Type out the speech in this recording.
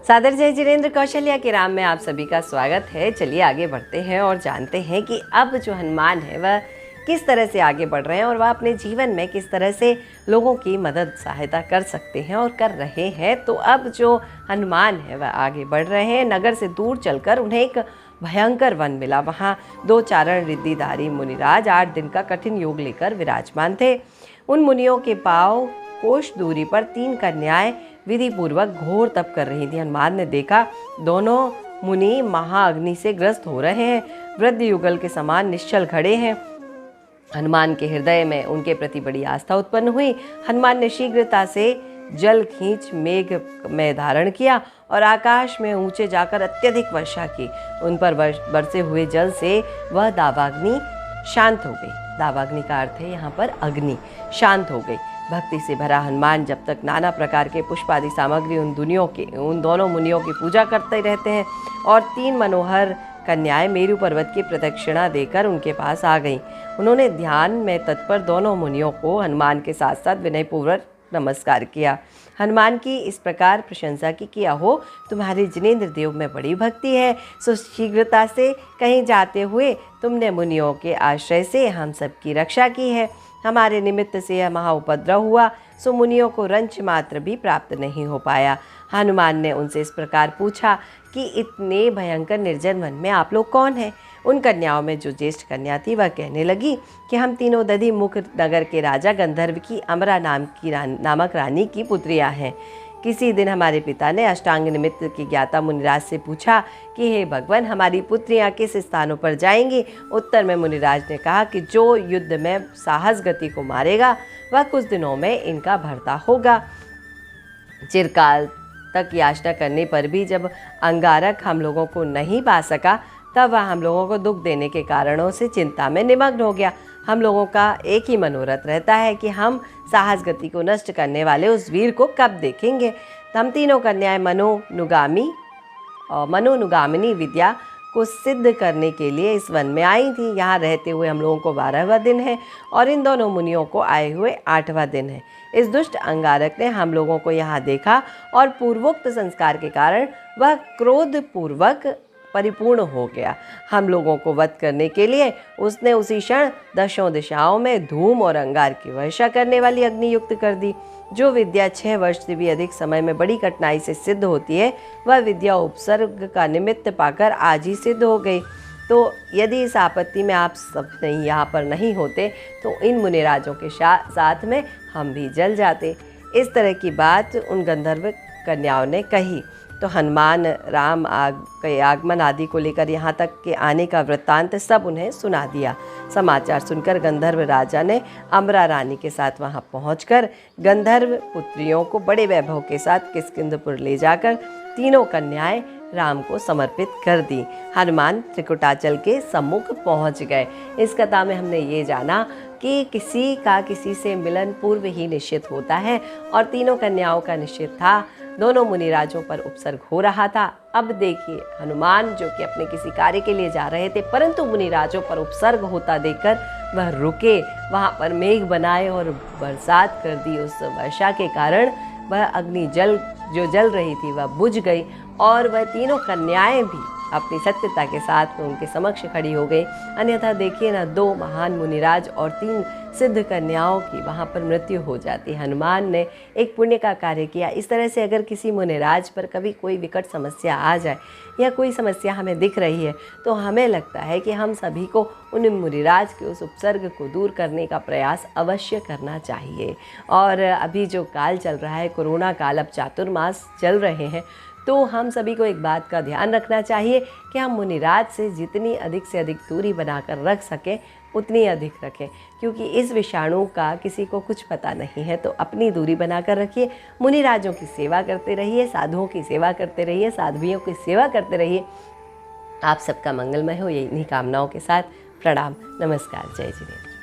सादर जय जिनेंद्र कौशल्या के राम में आप सभी का स्वागत है। चलिए आगे बढ़ते हैं और जानते हैं कि अब जो हनुमान है वह किस तरह से आगे बढ़ रहे हैं और वह अपने जीवन में किस तरह से लोगों की मदद सहायता कर सकते हैं और कर रहे हैं। तो अब जो हनुमान है वह आगे बढ़ रहे हैं। नगर से दूर चलकर उन्हें एक भयंकर वन मिला। वहाँ 2 चारण रिद्धिधारी मुनिराज 8 दिन का कठिन योग लेकर विराजमान थे। उन मुनियों के पाँव कोष दूरी पर 3 कन्याएं विधि पूर्वक घोर तप कर रही थी। हनुमान ने देखा दोनों मुनि महाअग्नि से ग्रस्त हो रहे हैं, वृद्ध युगल के समान निश्चल खड़े हैं। हनुमान के हृदय में उनके प्रति बड़ी आस्था उत्पन्न हुई। हनुमान ने शीघ्रता से जल खींच मेघ में धारण किया और आकाश में ऊंचे जाकर अत्यधिक वर्षा की। उन पर बरसे हुए जल से वह दावाग्नि शांत हो गई। दावाग्नि का अर्थ है यहाँ पर अग्नि, शांत हो गई। भक्ति से भरा हनुमान जब तक नाना प्रकार के पुष्प आदि सामग्री उन दोनों मुनियों की पूजा करते रहते हैं और 3 मनोहर कन्याएं मेरु पर्वत की प्रदक्षिणा देकर उनके पास आ गईं। उन्होंने ध्यान में तत्पर दोनों मुनियों को हनुमान के साथ साथ विनयपूर्वक नमस्कार किया। हनुमान की इस प्रकार प्रशंसा की किया हो, तुम्हारे जिनेंद्र देव में बड़ी भक्ति है, सो शीघ्रता से कहीं जाते हुए तुमने मुनियों के आश्रय से हम सबकी रक्षा की है। हमारे निमित्त से यह महाउपद्रव हुआ, सो मुनियों को रंच मात्र भी प्राप्त नहीं हो पाया। हनुमान ने उनसे इस प्रकार पूछा कि इतने भयंकर निर्जन वन में आप लोग कौन हैं? उन कन्याओं में जो ज्येष्ठ कन्या थी वह कहने लगी कि हम तीनों दधि मुख नगर के राजा गंधर्व की अमरा नामक रानी की पुत्रियां हैं। किसी दिन हमारे पिता ने अष्टांग निमित्त की ज्ञाता मुनिराज से पूछा कि हे भगवान, हमारी पुत्रियां किस स्थानों पर जाएंगी? उत्तर में मुनिराज ने कहा कि जो युद्ध में साहस गति को मारेगा वह कुछ दिनों में इनका भर्ता होगा। चिरकाल तक याचना करने पर भी जब अंगारक हम लोगों को नहीं पा सका, तब वह हम लोगों को दुख देने के कारणों से चिंता में निमग्न हो गया। हम लोगों का एक ही मनोरथ रहता है कि हम साहस गति को नष्ट करने वाले उस वीर को कब देखेंगे। हम तीनों कन्याएं मनोनुगामिनी विद्या को सिद्ध करने के लिए इस वन में आई थी। यहाँ रहते हुए हम लोगों को 12वां दिन है और इन दोनों मुनियों को आए हुए 8वां दिन है। इस दुष्ट अंगारक ने हम लोगों को यहाँ देखा और पूर्वोक्त संस्कार के कारण वह क्रोध पूर्वक परिपूर्ण हो गया। हम लोगों को वध करने के लिए उसने उसी क्षण 10 दिशाओं में धूम और अंगार की वर्षा करने वाली अग्नि युक्त कर दी। जो विद्या 6 वर्ष से भी अधिक समय में बड़ी कठिनाई से सिद्ध होती है, वह विद्या उपसर्ग का निमित्त पाकर आज ही सिद्ध हो गई। तो यदि इस आपत्ति में आप सब नहीं यहाँ पर नहीं होते तो इन मुनिराजों के साथ में हम भी जल जाते। इस तरह की बात उन गंधर्व कन्याओं ने कही। तो हनुमान राम के आगमन आदि को लेकर यहाँ तक के आने का वृत्तांत सब उन्हें सुना दिया। समाचार सुनकर गंधर्व राजा ने अमरा रानी के साथ वहाँ पहुँचकर गंधर्व पुत्रियों को बड़े वैभव के साथ किष्किंधपुर ले जाकर तीनों कन्याएं राम को समर्पित कर दी। हनुमान त्रिकुटाचल के सम्मुख पहुँच गए। इस कथा में हमने ये जाना कि किसी का किसी से मिलन पूर्व ही निश्चित होता है और तीनों कन्याओं का निश्चित था। दोनों मुनिराजों पर उपसर्ग हो रहा था। अब देखिए, हनुमान जो कि अपने किसी कार्य के लिए जा रहे थे, परंतु मुनिराजों पर उपसर्ग होता देखकर वह रुके, वहाँ पर मेघ बनाए और बरसात कर दी। उस वर्षा के कारण वह अग्नि जो जल रही थी वह बुझ गई और वह तीनों कन्याएं भी अपनी सत्यता के साथ में उनके समक्ष खड़ी हो गई। अन्यथा देखिए ना, 2 महान मुनिराज और 3 सिद्ध कन्याओं की वहाँ पर मृत्यु हो जाती। हनुमान ने एक पुण्य का कार्य किया। इस तरह से अगर किसी मुनिराज पर कभी कोई विकट समस्या आ जाए या कोई समस्या हमें दिख रही है, तो हमें लगता है कि हम सभी को उन मुनिराज के उस उपसर्ग को दूर करने का प्रयास अवश्य करना चाहिए। और अभी जो काल चल रहा है, कोरोना काल, अब चातुर्मास चल रहे हैं, तो हम सभी को एक बात का ध्यान रखना चाहिए कि हम मुनिराज से जितनी अधिक से अधिक दूरी बनाकर रख सकें उतनी अधिक रखें, क्योंकि इस विषाणु का किसी को कुछ पता नहीं है। तो अपनी दूरी बनाकर रखिए, मुनिराजों की सेवा करते रहिए, साधुओं की सेवा करते रहिए, साध्वियों की सेवा करते रहिए। आप सबका मंगलमय हो, यही कामनाओं के साथ प्रणाम, नमस्कार, जय जिनेंद्र।